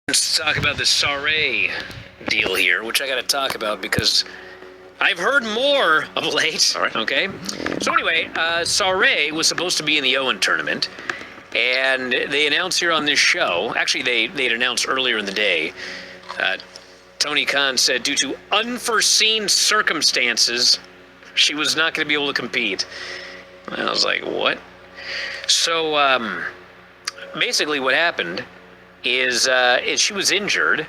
Let's talk about the Saree deal here, which I got to talk about because I've heard more of late. All right. Okay. So anyway, Saree was supposed to be in the Owen tournament, and they announced here on this show. Actually, they'd announced earlier in the day. Tony Khan said due to unforeseen circumstances, she was not going to be able to compete. And I was like, what? So basically, what happened is she was injured,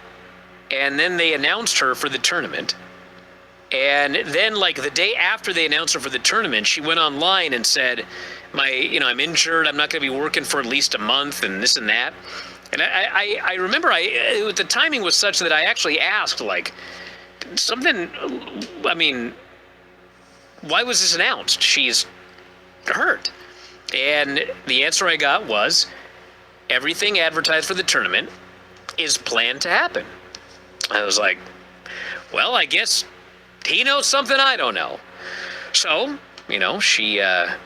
and then they announced her for the tournament. And then, like, the day after they announced her for the tournament, she went online and said, I'm injured, I'm not going to be working for at least a month, and this and that. And I remember the timing was such that I actually asked, like, why was this announced? She's hurt. And the answer I got was, everything advertised for the tournament is planned to happen. I was like, well, I guess he knows something I don't know. So, she, the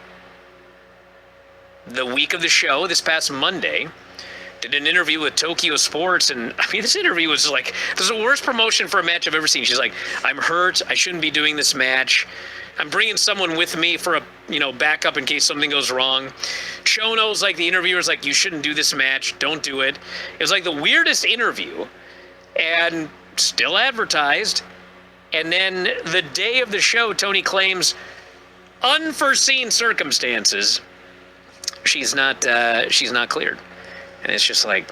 week of the show, this past Monday, did an interview with Tokyo Sports, and this interview was like, this is the worst promotion for a match I've ever seen. She's like, I'm hurt, I shouldn't be doing this match. I'm bringing someone with me for a, backup in case something goes wrong. Chono's like, the interviewer's like, you shouldn't do this match, don't do it. It was like the weirdest interview, and still advertised. And then the day of the show, Tony claims unforeseen circumstances. She's not cleared. And it's just like,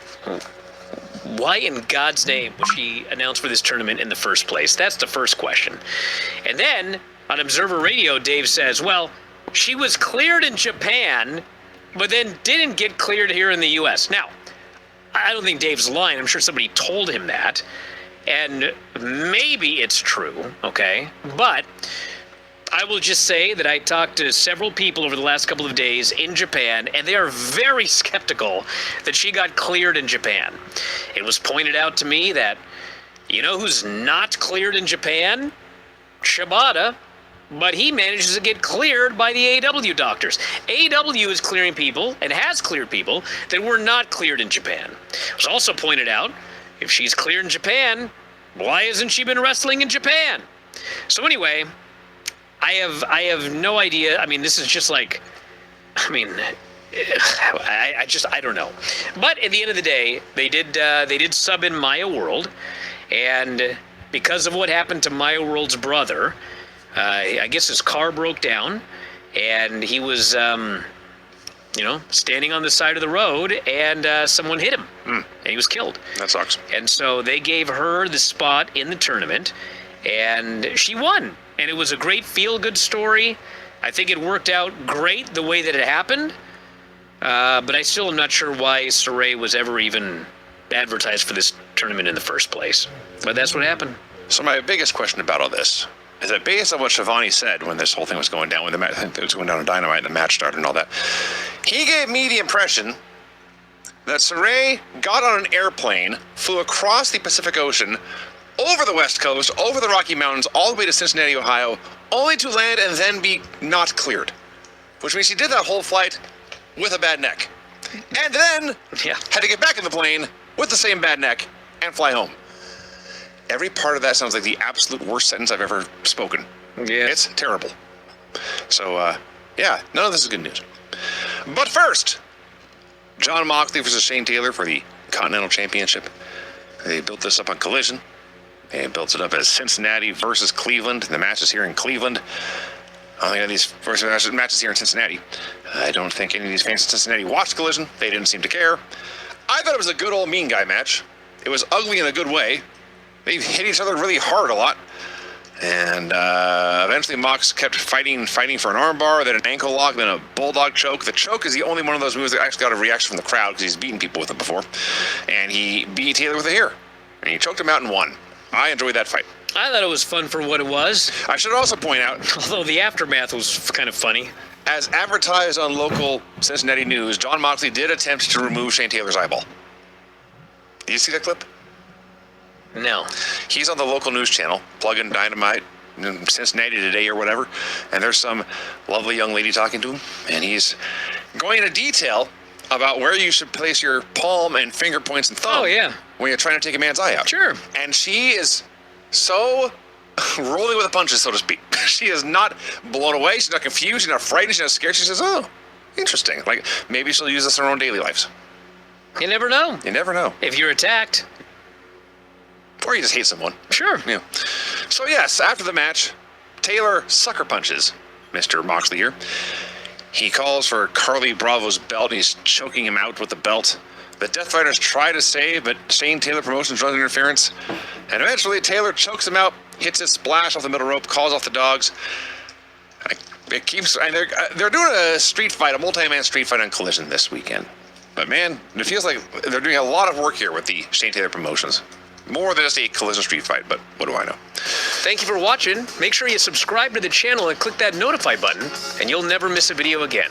why in God's name was she announced for this tournament in the first place? That's the first question. And then on Observer Radio, Dave says, well, she was cleared in Japan, but then didn't get cleared here in the U.S. Now, I don't think Dave's lying. I'm sure somebody told him that. And maybe it's true, okay? But I will just say that I talked to several people over the last couple of days in Japan, and they are very skeptical that she got cleared in Japan. It was pointed out to me that, who's not cleared in Japan? Shibata. But he manages to get cleared by the AEW doctors. AEW is clearing people, and has cleared people, that were not cleared in Japan. It was also pointed out, if she's cleared in Japan, why hasn't she been wrestling in Japan? So anyway, I have no idea. This is just like, I don't know. But at the end of the day, they did sub in Maya World, and because of what happened to Maya World's brother, I guess his car broke down, and he was, standing on the side of the road, and someone hit him, and he was killed. That sucks. And so they gave her the spot in the tournament, and she won. And it was a great feel-good story. I think it worked out great the way that it happened, but I still am not sure why Saree was ever even advertised for this tournament in the first place. But that's what happened. So my biggest question about all this is that based on what Shivani said when this whole thing was going down, when the match, I think it was going down on Dynamite and the match started and all that, he gave me the impression that Saree got on an airplane, flew across the Pacific Ocean, over the West Coast, over the Rocky Mountains, all the way to Cincinnati, Ohio, only to land and then be not cleared. Which means he did that whole flight with a bad neck. And then had to get back in the plane with the same bad neck and fly home. Every part of that sounds like the absolute worst sentence I've ever spoken. Yeah. It's terrible. So, none of this is good news. But first, Jon Moxley versus Shane Taylor for the Continental Championship. They built this up on Collision. They built it up as Cincinnati versus Cleveland. The match is here in Cleveland. I don't think any of these first matches here in Cincinnati. I don't think any of these fans in Cincinnati watched Collision. They didn't seem to care. I thought it was a good old mean guy match. It was ugly in a good way. They hit each other really hard a lot. And eventually Mox kept fighting for an armbar, then an ankle lock, then a bulldog choke. The choke is the only one of those moves that actually got a reaction from the crowd because he's beaten people with it before. And he beat Taylor with it here. And he choked him out and won. I enjoyed that fight. I thought it was fun for what it was. I should also point out, although the aftermath was kind of funny. As advertised on local Cincinnati news, Jon Moxley did attempt to remove Shane Taylor's eyeball. Did you see that clip? No. He's on the local news channel, Plug-in Dynamite, Cincinnati Today or whatever, and there's some lovely young lady talking to him, and he's going into detail about where you should place your palm and finger points and thumb. Oh, yeah. When you're trying to take a man's eye out. Sure. And she is so rolling with the punches, so to speak. She is not blown away. She's not confused. She's not frightened. She's not scared. She says, "Oh, interesting. Like maybe she'll use this in her own daily lives." You never know. You never know. If you're attacked. Or you just hate someone. Sure. Yeah. So yes, after the match, Taylor sucker punches Mr. Moxley here. He calls for Carly Bravo's belt, and he's choking him out with the belt. The Death Fighters try to save, but Shane Taylor Promotions runs interference. And eventually, Taylor chokes him out, hits his splash off the middle rope, calls off the dogs. It keeps, and they're doing a street fight, a multi-man street fight on Collision this weekend. But man, it feels like they're doing a lot of work here with the Shane Taylor Promotions. More than just a Collision street fight, but what do I know? Thank you for watching. Make sure you subscribe to the channel and click that notify button, and you'll never miss a video again.